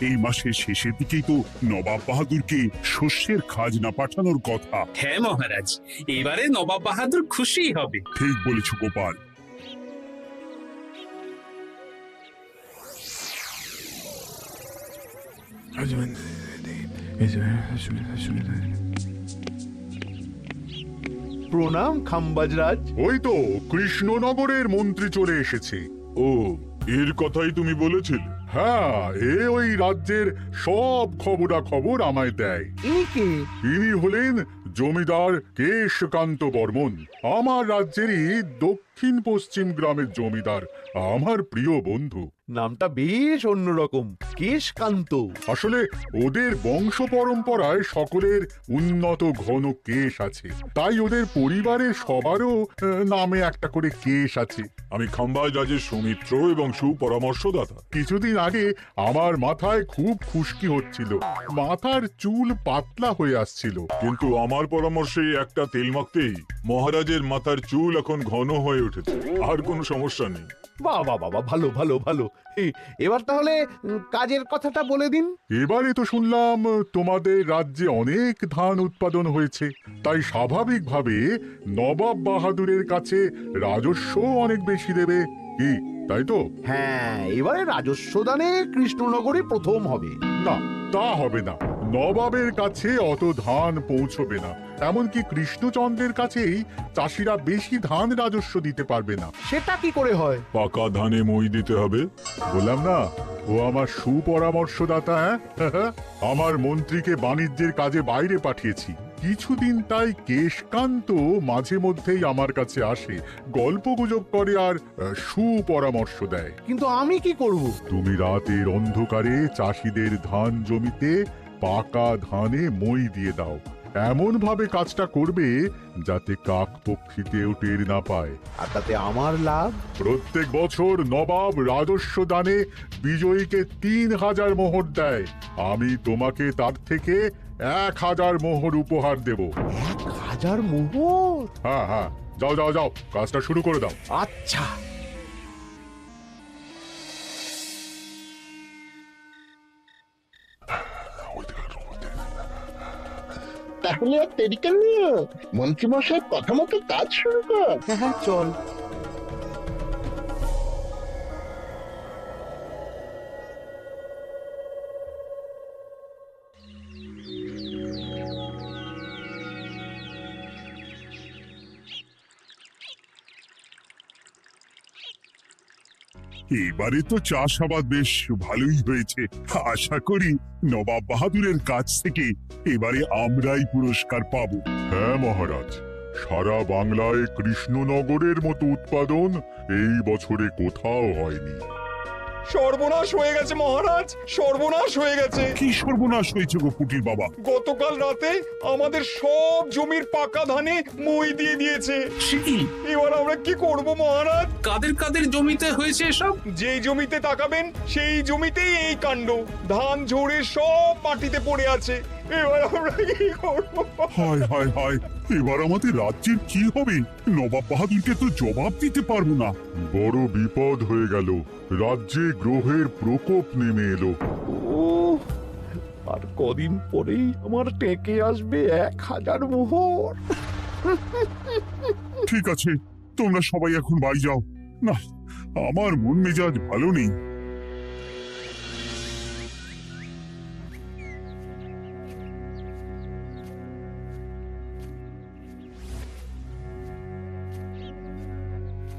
এই মাসের শেষের দিকেই তো নবাব বাহাদুরকে শস্যের খাজনা পাঠানোর কথা। হ্যাঁ মহারাজ, এবারে নবাব বাহাদুর খুশি হবে। ঠিক বলেছ গোপাল। প্রণাম খাম্বাজরাজ। ওই তো কৃষ্ণনগরের মন্ত্রী চলে এসেছে। ও, এর কথাই তুমি বলেছিলে? হ্যাঁ, ওই রাজ্যের সব খবরাখবর আমায় দেয়। ইনি কে? ইনি হলেন জমিদার কেশকান্ত বর্মন, আমার রাজ্যেরই দক্ষিণ পশ্চিম গ্রামের জমিদার, আমার প্রিয় বন্ধু। নামটা বেশ অন্যরকম, কেশকান্ত। আসলে ওদের বংশ পরম্পরায় সকলের উন্নত ঘন কেশ আছে, তাই ওদের পরিবারের সবারও নামে একটা করে কেশ আছে। আমি খাম্বাজ রাজের সৌমিত্র এবং সুপরামর্শদাতা। কিছুদিন আগে আমার মাথায় খুব খুশকি হচ্ছিল, মাথার চুল পাতলা হয়ে আসছিল। কিন্তু আমার পরামর্শে একটা তেল মাখতেই মহারাজের মাথার চুল এখন ঘন হয়ে উঠেছে, আর কোনো সমস্যা নেই। বাবা বাবা, ভালো ভালো ভালো। এবার তাহলে কাজের কথাটা বলে দিন। এবারে তো শুনলাম তোমাদের রাজ্যে অনেক ধান উৎপাদন হয়েছে, তাই স্বাভাবিকভাবে নবাব বাহাদুরের কাছে রাজস্ব অনেক বেশি দেবে, কি তাই তো? হ্যাঁ, এবারে রাজস্ব দানে কৃষ্ণনগরে প্রথম হবে। না, তা হবে না। নবাবের কাছে অত ধান পৌঁছবে না, এমনকি কৃষ্ণচন্দ্রের কাছেই চাষিরা বেশি ধান রাজস্ব দিতে পারবে না। সেটা কি করে হয়? পাকা ধানে মই দিতে হবে। বললাম না, ও আমার সুপরামর্শদাতা। হ্যাঁ, আমার মন্ত্রীকে বাণিজ্যের কাজে বাইরে পাঠিয়েছি কিছুদিন, তাই কেশকান্ত মাঝে মধ্যেই আমার কাছে আসে, গল্প গুজব করে আর সুপরামর্শ দেয়। কিন্তু আমি কি করব? তুমি রাতের অন্ধকারে চাষিদের ধান জমিতে পাকা ধানে মই দিয়ে দাও, এমন ভাবে কাজটা করবে যাতে কাক পক্ষীতেও টের না পায়। আর তাতে আমার লাভ? প্রত্যেক বছর নবাব রাজস্ব দানে বিজয়ীকে 3000 মোহর দেয়, আমি তোমাকে তার থেকে 1000 মোহর উপহার দেব। 1000 মোহর? হ্যাঁ হ্যাঁ, যাও যাও যাও, কাজটা শুরু করে দাও। আচ্ছা। তাহলে আর দেরি কেন, মন্ত্রীমশাই কথা মতো কাজ শুরু কর। হ্যাঁ হ্যাঁ, চল। এবারে তো চাষাবাদ বেশ ভালোই হয়েছে। আশা করি নবাব বাহাদুরের কাছ থেকে এবারে আমরাই পুরস্কার পাবো। হ্যাঁ মহারাজ, সারা বাংলায় কৃষ্ণনগরের মতো উৎপাদন এই বছরে কোথাও হয়নি। সর্বনাশ হয়ে গেছে মহারাজ, সর্বনাশ হয়ে গেছে। কি সর্বনাশ হয়েছে গো পুটির বাবা? গতকাল রাতে আমাদের সব জমির পাকা ধানে মই দিয়ে দিয়েছে। সে কি? এবার আমরা কি করব মহারাজ? কাদের কাদের জমিতে হয়েছে এসব? যেই জমিতে তাকাবেন সেই জমিতেই এই কাণ্ড, ধান ঝরে সব মাটিতে পড়ে আছে। এবার আমরা কি করব? হায় হায় হায়, এবার আমাদের রাজ্যের কি হবে? নবাব বাহাদুরকে তো জবাব দিতে পারবো না। বড় বিপদ হয়ে গেল, রাজ্যে গ্রহের প্রকোপ নেমে এলো। ও, আর কদিন পরেই আমার টেকে আসবে 1000 মোহর। ঠিক আছে, তোমরা সবাই এখন বাড়ি যাও। না, আমার মন মেজাজ ভালো নেই।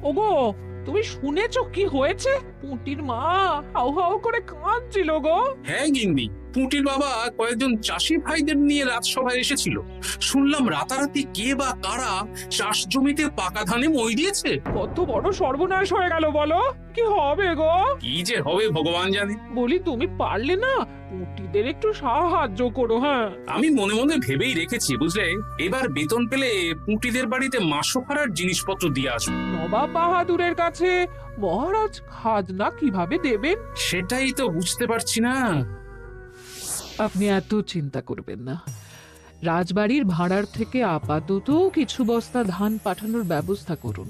ওগো, তুমি শুনেছো কি হয়েছে? পুঁটির মা হাউ হাউ করে কাঁদছিল গো। হ্যাঁ গিন্নি, পুঁটির বাবা কয়েকজন চাষি ভাইদের নিয়ে রাজসভায় এসেছিল। শুনলাম রাতারাতি কে বা কারা চাষ জমিতে পাকা ধানে মই দিয়েছে। কত বড় সর্বনাশ হয়ে গেল বলো, কি হবে গো? কি যে হবে ভগবান জানে। বলি, তুমি পারলে না পুঁটিদের একটু সাহায্য করো। হ্যাঁ, আমি মনে মনে ভেবেই রেখেছি বুঝলে, এবার বেতন পেলে পুঁটিদের বাড়িতে মাসোহারার জিনিসপত্র দিয়ে আসবো। নবাব বাহাদুরের কাছে মহারাজ খাজনা কিভাবে দেবেন? সেটাই তো বুঝতে পারছি না। আপনি এত চিন্তা করবেন না, রাজবাড়ির ভাড়ার থেকে আপাতত কিছু বস্তা ধান পাঠানোর ব্যবস্থা করুন।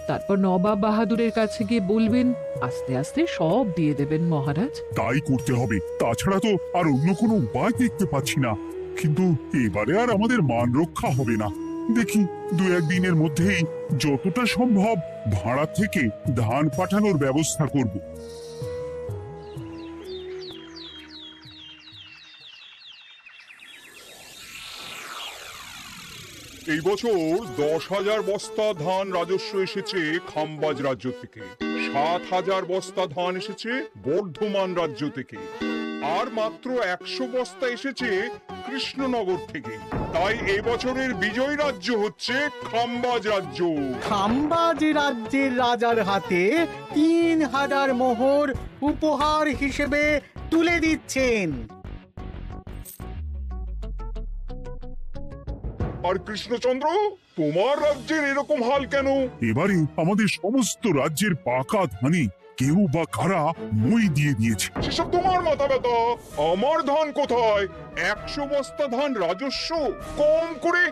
তারপর নবাব বাহাদুরের কাছে গিয়ে বলবেন, আস্তে আস্তে সব দিয়ে দেবেন মহারাজ। তাই করতে হবে, তাছাড়া তো আর অন্য কোনো উপায় দেখতে পাচ্ছি না। কিন্তু এবারে আর আমাদের মান রক্ষা হবে না। দেখি 2-1 দিনের মধ্যেই যতটা সম্ভব ভাড়া থেকে ধান পাঠানোর ব্যবস্থা করব। এই বছর 10,000 বস্তা ধান রাজস্ব এসেছে খাম্বাজ রাজ্য থেকে, 7,000 বস্তা ধান এসেছে বর্ধমান রাজ্য থেকে, আর মাত্র 100 বস্তা এসেছে কৃষ্ণনগর থেকে। তাই এবছরের বিজয়ী রাজ্য হচ্ছে খাম্বাজ রাজ্য। খাম্বাজ রাজ্যের রাজার হাতে 3,000 মোহর উপহার হিসেবে তুলে দিচ্ছেন। আর কৃষ্ণচন্দ্র, তোমার রাজ্যের এরকম হাল কেন? এবারে আমাদের সমস্ত রাজ্যের পাকা ধানে কেউ বা কারা মই দিয়ে দিয়েছে। সেসব তোমার মাথা ব্যথা। আমার ধান কোথায়? 100 বস্তা ধান রাজস্ব, কম করে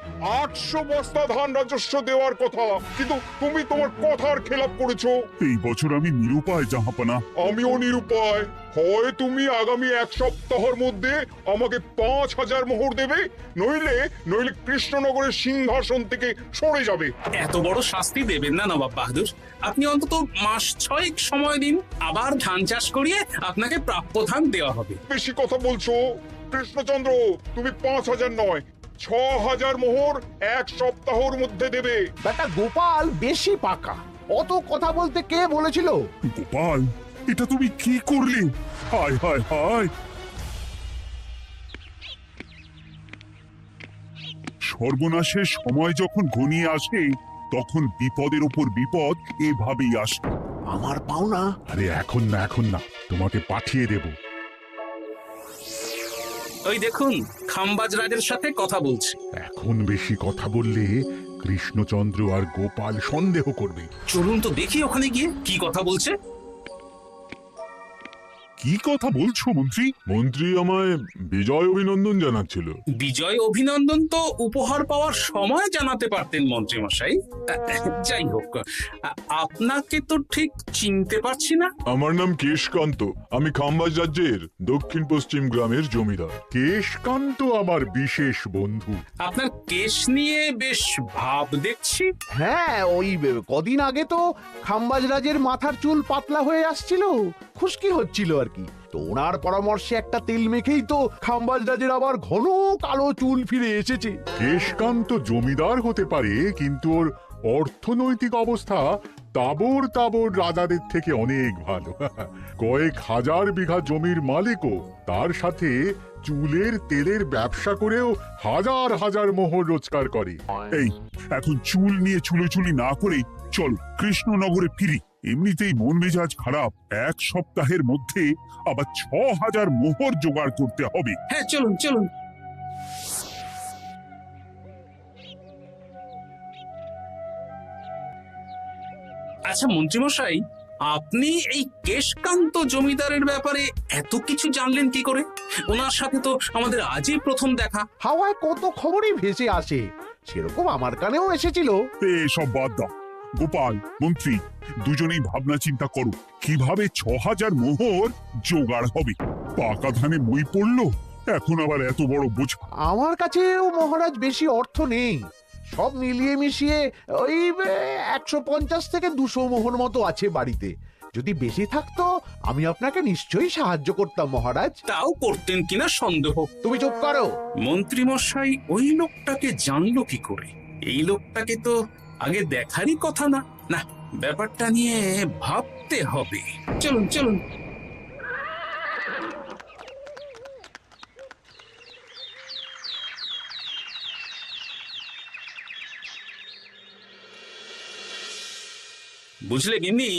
800 বস্তা ধান রাজস্ব দেওয়ার কথা, কিন্তু তুমি তোমার কথার খেলাপ করেছো। এই বছর আমি নিরুপায় জাহাপানা। আমিও নিরুপায়। হয় তুমি আগামী 1 সপ্তাহের মধ্যে আমাকে 5,000 মোহর দেবে, নইলে কৃষ্ণনগরের সিংহাসন থেকে সরে যাবে। এত বড় শাস্তি দেবেন না নবাব বাহাদুর। আপনি অন্তত মাস 6 সময় দিন, আবার ধান চাষ করিয়ে আপনাকে প্রাপ্য ধান দেওয়া হবে। বেশি কথা বলছো কৃষ্ণচন্দ্র। তুমি 5,000 নয়, 6,000 মোহর 1 সপ্তাহের মধ্যে দেবে। বেটা গোপাল বেশি পাকা, অত কথা বলতে কে বলেছিল? গোপাল, এটা তুমি কি করলে? হায় হায় হায়! সর্বনাশের সময় যখন ঘনিয়ে আসে, তখন বিপদের উপর বিপদ এভাবেই আসে। আমার পাওনা। আরে এখন না, তোমাকে পাঠিয়ে দেব। ওই দেখুন, খাম্বাজ রাজের সাথে কথা বলছে। এখন বেশি কথা বললে কৃষ্ণচন্দ্র আর গোপাল সন্দেহ করবে। চলুন তো দেখি ওখানে গিয়ে কি কথা বলছে। কি কথা বলছো মন্ত্রী? মন্ত্রী আমায় বিজয় অভিনন্দন জানাচ্ছিল। বিজয় অভিনন্দন তো উপহার পাওয়ার সময় জানাতে পারতেন মন্ত্রী মশাই। যাই হোক, আপনাকে তো ঠিক চিনতে পারছি না। আমার নাম কেশকান্ত, আমি খাম্বাজ রাজ্যের দক্ষিণ পশ্চিম গ্রামের জমিদার। কেশকান্ত আমার বিশেষ বন্ধু। আপনার কেশ নিয়ে বেশ ভাব দেখছি। হ্যাঁ, ওই কদিন আগে তো খাম্বাজ রাজের মাথার চুল পাতলা হয়ে আসছিল, খুশকি হচ্ছিল আর কি। তো ওনার পরামর্শে একটা তেল মেখেই তো খাম্বাজ রাজের আবার ঘন কালো চুল ফিরে এসেছে। কেশকান্ত জমিদার হতে পারে, কিন্তু ওর অর্থনৈতিক অবস্থা তাবর রাজাদের থেকে অনেক ভালো। কয়েক হাজার বিঘা জমির মালিকও, তার সাথে চুলের তেলের ব্যবসা করেও হাজার হাজার মোহর রোজগার করে। এই, এখন চুল নিয়ে চুলোচুলি না করে চল কৃষ্ণনগরে ফিরি। এমনিতেই মন মেজাজ খারাপ, 1 সপ্তাহের মধ্যে আবার 6,000 মোহর জোগাড় করতে হবে। হ্যাঁ, চলুন চলুন। আচ্ছা মন্ত্রীমশাই, আপনি এই কেশকান্ত জমিদারের ব্যাপারে এত কিছু জানলেন কি করে? ওনার সাথে তো আমাদের আজই প্রথম দেখা। হাওয়ায় কত খবরই ভেসে আসে, সেরকম আমার কানেও এসেছিল। সব বাদ দাও। গোপাল, মন্ত্রী, দুজনেই ভাবনা চিন্তা করো কিভাবে 6,000 মোহর জোগাড় হবে। পাকা ধানে মই পড়লো, এখন আবার এত বড় বোঝা। আমার কাছেও মহারাজ বেশি অর্থ নেই, সব মিলিয়ে মিশিয়ে ওই 150 থেকে 200 মোহর মতো আছে বাড়িতে। যদি বেশি থাকতো আমি আপনাকে নিশ্চয়ই সাহায্য করতাম মহারাজ। তাও করতেন কিনা সন্দেহ। তুমি চুপ করো। মন্ত্রীমশাই ওই লোকটাকে জানলো কি করে? এই লোকটাকে তো আগে দেখারই কথা না। না, ব্যাপারটা নিয়ে ভাবতে হবে। চলুন চলুন। বুঝলে গিন্নি,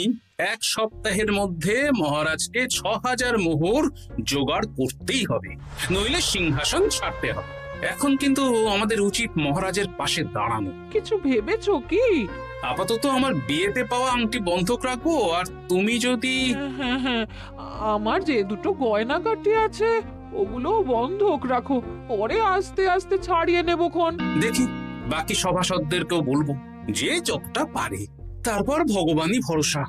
1 সপ্তাহের মধ্যে মহারাজকে 6,000 মোহর জোগাড় করতেই হবে, নইলে সিংহাসন ছাড়তে হবে। এখন কিন্তু আমাদের উচিত মহারাজের পাশে দাঁড়ানো। কিছু ভেবেছো কি? আপাতত আমার বিয়েতে পাওয়া আংটি বন্ধক রাখবো, আর তুমি যদি... হ্যাঁ, আমার যে দুটো গয়নাগাটি আছে ওগুলো বন্ধক রাখো, পরে আস্তে আস্তে ছাড়িয়ে নেবো খন। দেখি বাকি সভাসদদেরকেও বলবো, যে যতটা পারে। তারপর ভগবানই ভরসা।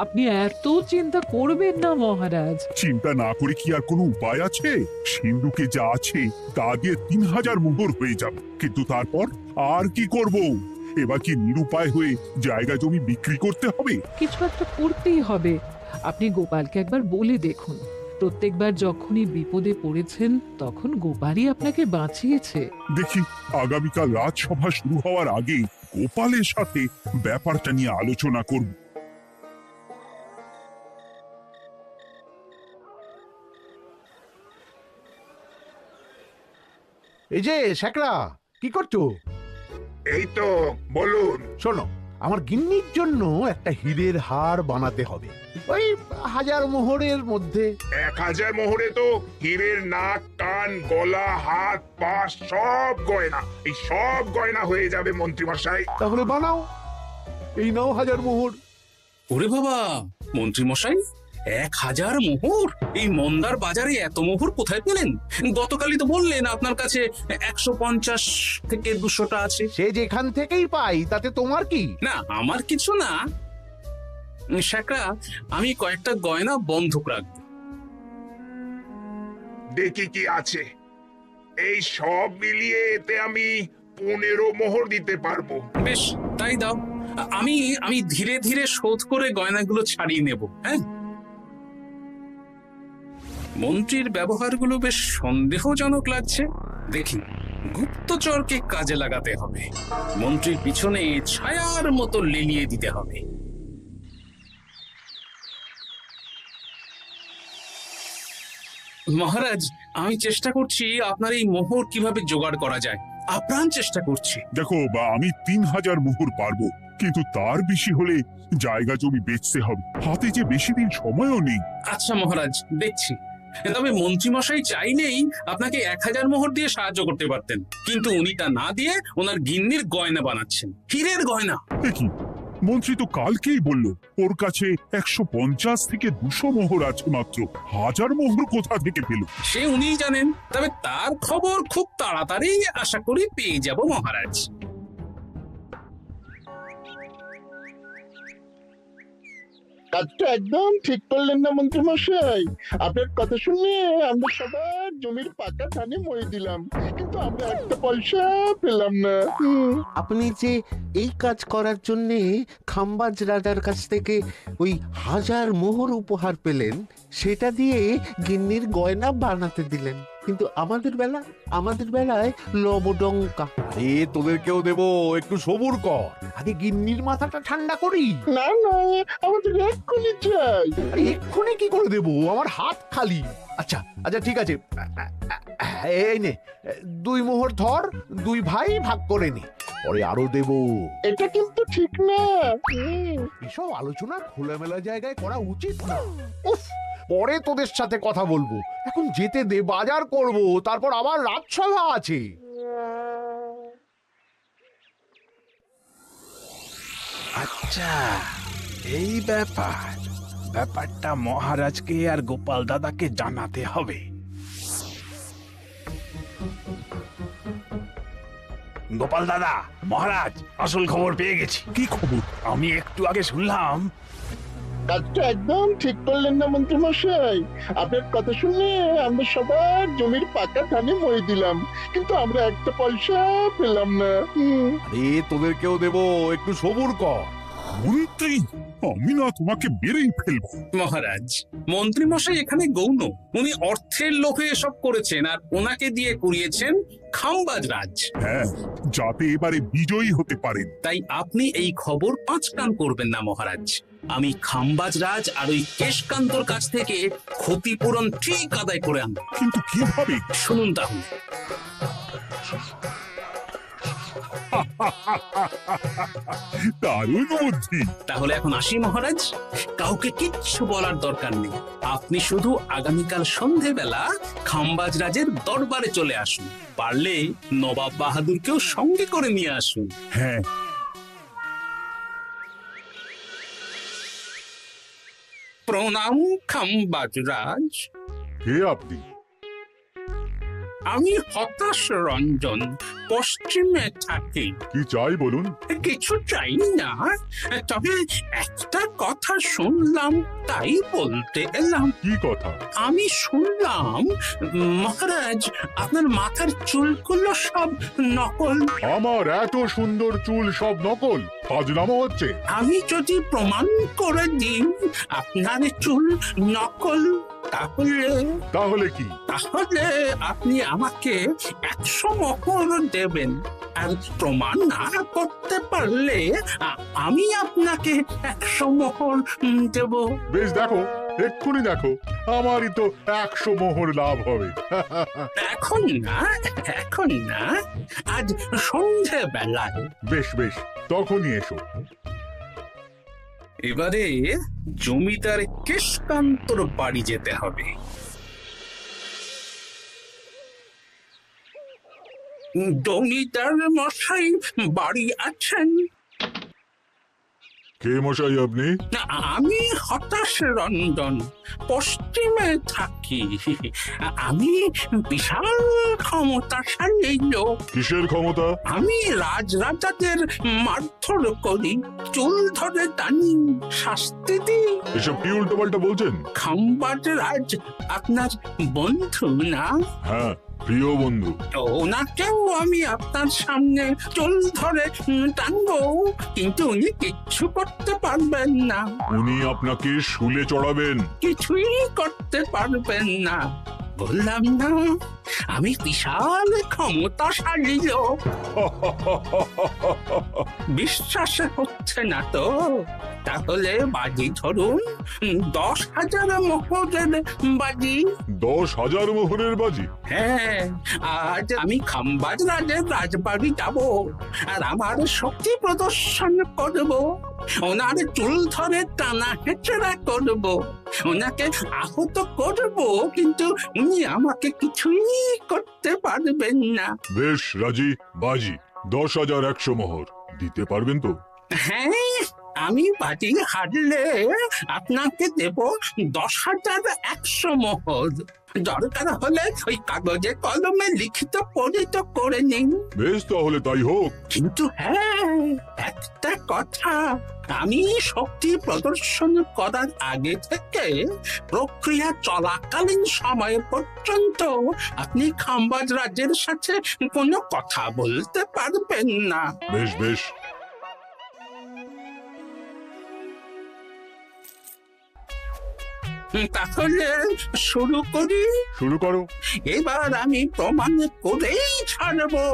আপনি এত চিন্তা করবেন না মহারাজ। চিন্তা না করে কি আর কোনো উপায় আছে? সিন্ধুকে যা আছে তা দিয়ে 3000 মোহর হয়ে যাবে, কিন্তু তারপর আর কি করব? এবার কি নিরুপায় হয়ে জায়গা জমি বিক্রি করতে হবে? কিছু একটা করতেই হবে। আপনি গোপালকে একবার বলে দেখুন, প্রত্যেকবার যখনই বিপদে পড়েছেন তখন গোপালই আপনাকে বাঁচিয়েছে। দেখি আগামীকাল রাজসভা শুরু হওয়ার আগে গোপালের সাথে ব্যাপারটা নিয়ে আলোচনা করব। এই যে শ্যাকরা, কি করছো? এই তো, বলুন। শোনো, আমার গিন্নির জন্য একটা হীরের হার বানাতে হবে, ওই 1000 মোহরের মধ্যে। 1000 মোহরে তো হীরের নাক, কান, গলা, হাত, পা সব গয়না, এই সব গয়না হয়ে যাবে মন্ত্রী মশাই। তাহলে বানাও, এই নাও 1000 মোহর। ওরে বাবা, মন্ত্রী মশাই 1000 মোহর! এই মন্দার বাজারে এত মোহর কোথায় পেলেন? গতকালই তো বললেন আপনার কাছে 150 থেকে 200টা আছে। সে যেখান থেকেই পাই তাতে তোমার কি? না, আমার কিছু না। শ্যাকরা, আমি কয়েকটা গয়না বন্ধক রাখবো। দেখি কি আছে। এই সব মিলিয়ে এতে আমি 15 মোহর দিতে পারবো। বেশ, তাই দাও। আমি আমি ধীরে ধীরে শোধ করে গয়নাগুলো ছাড়িয়ে নেব। হ্যাঁ, মন্ত্রীর ব্যবহারগুলো বেশ সন্দেহজনক লাগছে। দেখি, গুপ্তচরকে কাজে লাগাতে হবে। মন্ত্রীর পিছনে ছায়ার মতো লেলিয়ে দিতে হবে। মহারাজ, আমি চেষ্টা করছি আপনার এই মোহর কিভাবে জোগাড় করা যায়, আপ্রাণ চেষ্টা করছি। দেখো, বা আমি 3000 মোহর পারবো, কিন্তু তার বেশি হলে জায়গা জমি বেচতে হবে, হাতে যে বেশি দিন সময়ও নেই। আচ্ছা মহারাজ, দেখছি। তবে মন্ত্রীমশাই চাইলেই আপনাকে 1000 মোহর দিয়ে সাহায্য করতে পারতেন, কিন্তু উনি তা না দিয়ে ওনার গিন্নির গয়না বানাচ্ছেন, হীরের গয়না। কি মন্ত্রী তো কালকেই বলল ওর কাছে 150 থেকে 200 মোহর আছে মাত্র। 1000 মোহর কোথা থেকে পেল? সে উনিই জানেন। তবে তার খবর খুব তাড়াতাড়ি আশা করি পেয়ে যাব মহারাজ। কাজটা একদম ঠিক করলেন না মন্ত্রী মশাই। আপনার কথা শুনে আমরা সবার জমির পাকা ধানে মই দিলাম, কিন্তু আমরা একটা পয়সা পেলাম না। আপনি যে এই কাজ করার জন্যে খাম্বাজ রাজার কাছ থেকে ওই 1000 মোহর উপহার পেলেন, সেটা দিয়ে গিন্নির গয়না বানাতে দিলেন, কিন্তু আমাদের বেলায় লবডঙ্কা। এ তোদেরকেও দেবো, একটু সবুর কর, আগে গিন্নির মাথাটা ঠান্ডা করি। না না, আমাদের এক্ষুনি চাই। আরে এক্ষুনি কি করে দেবো, আমার হাত খালি। আচ্ছা আচ্ছা, ঠিক আছে, এই নে 2 মোহর ধর, 2 ভাই ভাগ করে নে, পরে আরো দেবো। এটা কিন্তু ঠিক না। এসব আলোচনা খোলামেলা জায়গায় করা উচিত না। উফ, পরে তোদের সাথে কথা বলবো, এখন যেতে দে, বাজার করব, তারপর আবার রাজসভা আছে। আচ্ছা, এই ব্যাপারটা মহারাজকে আর গোপাল দাদাকে জানাতে হবে। গোপাল দাদা, মহারাজ আসল খবর পেয়ে গেছি। কি খবর? আমি একটু আগে শুনলাম। কাজটা একদম ঠিক করলেন না মন্ত্রী মশাই। আপনার কথা শুনে আমরা সবার জমির পাকা ধানে মই দিলাম, কিন্তু আমরা একটা পয়সা পেলাম না। আরে তোদেরকেও দেবো, একটু সবুর কর। মন্ত্রী, আমি না তোমাকে মেরেই ফেলবো। মহারাজ, মন্ত্রী মশাই এখানে গৌণ। উনি অর্থের লোভে এসব করেছেন, আর ওনাকে দিয়ে করিয়েছেন খাম্বাজ রাজ। হ্যাঁ, যাতে এবারে বিজয়ী হতে পারেন। তাই আপনি এই খবর 5 কান করবেন না মহারাজ। আমি খাম্বাজ রাজ আর ওই কেশকান্তর কাছ থেকে ক্ষতিপূরণ ঠিক আদায় করে আনব। কিন্তু কিভাবে? শুনুন তাহলে। দারুণ বুদ্ধি। তাহলে এখন আসি মহারাজ, কাউকে কিচ্ছু বলার দরকার নেই। আপনি শুধু আগামীকাল সন্ধেবেলা খাম্বাজ রাজের দরবারে চলে আসুন, পারলে নবাব বাহাদুরকেও সঙ্গে করে নিয়ে আসুন। হ্যাঁ, প্রণাম খাম্বাজ রাজ। কে আপনি? আমি হতাশ রঞ্জন, পশ্চিমে থাকি। কি চাই বলুন? কিছু চাই না, তবে একটা কথা শুনলাম তাই বলতে এলাম। কি কথা? আমি শুনলাম মহারাজ আপনার মাথার চুলগুলো সব নকল। আমার এত সুন্দর চুল সব নকল? ফাজলামো হচ্ছে। আমি যদি প্রমাণ করে দিই আপনার চুল নকল, তাহলে কি? তাহলে আপনি আমাকে 100 মোহর দেবেন। আর প্রমাণ না করতে পারলে আমি আপনাকে 100 মোহর দেব। বেশ, দেখো, এক্ষুনি দেখো, আমারই তো 100 মোহর লাভ হবে। এখন না, আজ সন্ধে বেলায়। বেশ বেশ, তখনই এসো। এবারে জমিদার কেশকান্তর বাড়ি যেতে হবে। জমিদার মশাই বাড়ি আছেন? কে মশাই আপনি? না, আমি হতাশ রঞ্জন, পশ্চিমে থাকি। আমি বিশাল ক্ষমতাশালী লোক। কিসের ক্ষমতা? আমি রাজাদের মারধর করি, চুল ধরে টানি, শাস্তি দিই। এসব কি উল্টোপাল্টা বলছেন? খাম্বাজ রাজ আপনার বন্ধু না? হ্যাঁ, প্রিয় বন্ধু। ওনাকেও আমি আপনার সামনে চুল ধরে টানবো, কিন্তু উনি কিচ্ছু করতে পারবেন না। উনি আপনাকে শুলে চড়াবেন। কিছুই করতে পারবেন না। বললাম না, আমি বিশাল ক্ষমতাশালী লোক। বিশ্বাস হচ্ছে না তো? তাহলে বাজি ধরুন, 10,000 মোহরের বাজি। 10,000 মোহরের বাজি? হ্যাঁ, আজ আমি খাম্বাজ রাজের রাজবাড়ি যাব, আর আমার শক্তি প্রদর্শন করব। ওনার চুল ধরে টানা হেঁচড়া করব, ওনাকে আহত করব, কিন্তু উনি আমাকে কিছুই করতে পারবেন না। বেশ রাজি, বাজি 10,100 মোহর দিতে পারবেন তো? হ্যাঁ, আমি বাজি হারলে আপনাকে দেব 10,100 মোহর। দরকার হলে ওই কাগজে কলমে লিখিত পরিত করে নিন। বেশ, তাহলে তাই হোক। কিন্তু হ্যাঁ, একটা কথা, আমি শক্তি প্রদর্শন করার আগে থেকে প্রক্রিয়া চলাকালীন সময় পর্যন্ত আপনি খাম্বাজ রাজের সাথে কোনো কথা বলতে পারবেন না। বেশ বেশ। তাহলে শুরু করি। শুরু করো। এবার আমি প্রমাণ করেই ছাড়বো।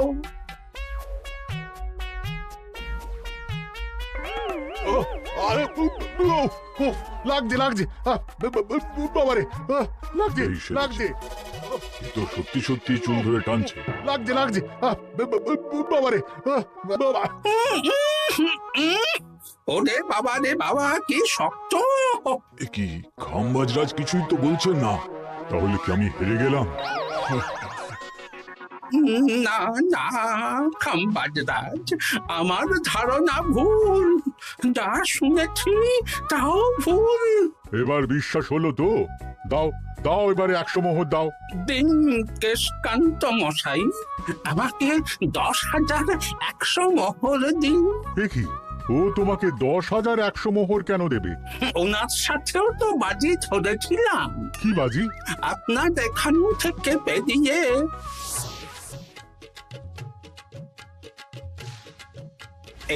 লাগছে লাগছে, বাবারে, লাগছে লাগছে। তো সত্যি সত্যি চুল ধরে টানছে। লাগছে লাগছে, বাবারে, বাবা। ওরে বাবা রে বাবা, কি শক্ত! কি খাম্বাজ রাজ কিছুই তো বলছেন না? তাহলে কি আমি হেরে গেলাম? না না, খাম্বাজ রাজ, আমার ধারণা ভুল। যা শুনেছি তাও ভুল। এবার বিশ্বাস হলো তো? দাও দাও, এবারে 100 মোহর দাও। দিন কেশকান্ত মশাই, আমাকে 10,100 মোহর দিন। দেখি, ও তোমাকে 10,100 মোহর কেন দেবে? ওনার সাথেও তো বাজি ধরেছিলাম। কি বাজি? আপনার এখান থেকে বেরিয়ে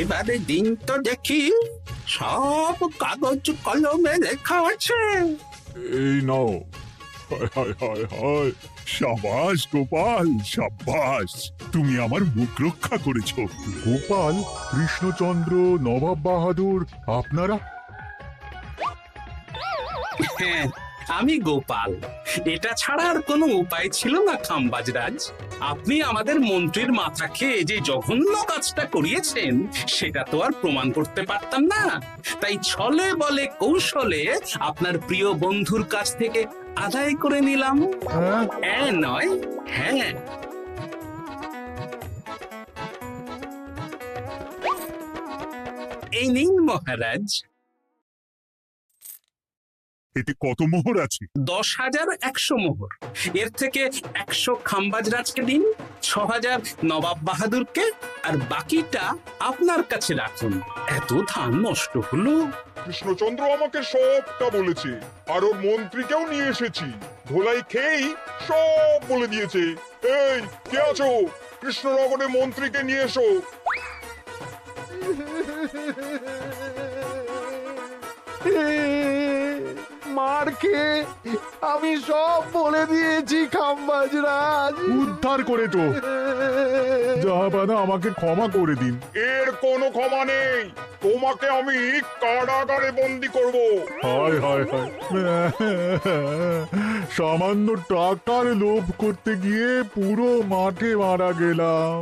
এবারে দিন তো দেখি, সব কাগজ কলমে লেখা আছে। এই নাও। হায় হায় হায় হায়। সাবাস গোপাল, সাবাস, তুমি আমার মুখ রক্ষা করেছো। গোপাল, কৃষ্ণচন্দ্র, নবাব বাহাদুর, আপনারা? হ্যাঁ, আমি গোপাল। এটা ছাড়া আর কোনো উপায় ছিল না খাম্বাজ রাজ। আপনি আমাদের মন্ত্রীর মাথা খেয়ে যে জঘন্য কাজটা করিয়েছেন, সেটা তো আর প্রমাণ করতে পারতাম না। তাই ছলে বলে কৌশলে আপনার প্রিয় বন্ধুর কাছ থেকে আদায় করে নিলাম। হ্যাঁ নয়, হ্যাঁ। এই নিন মহারাজ। এতে কত মোহর আছে? 10,100 মোহর। এর থেকে 100 খাম্বাজ রাজকে দিন, 6,000 নবাব বাহাদুরকে, আর বাকিটা আপনার কাছে রাখুন। এত ধান নষ্ট হলো। কৃষ্ণচন্দ্র আমাকে সবটা বলেছে, আর ওর মন্ত্রীকেও নিয়ে এসেছি। ধোলাই খেয়েই সব বলে দিয়েছে। এই কে আছো? কৃষ্ণনগরে মন্ত্রীকে নিয়ে এসো। মার খেয়ে আমি সব বলে দিয়েছি খাম্বাজ রাজ। উদ্ধার করে তো জাহাপানা, আমাকে ক্ষমা করে দিন। এর কোনো ক্ষমা নেই। তোমাকে আমি কারাগারে বন্দি করব। হায় হায় হায়, সামান্য টাকার লোভ করতে গিয়ে পুরো মাঠে মারা গেলাম।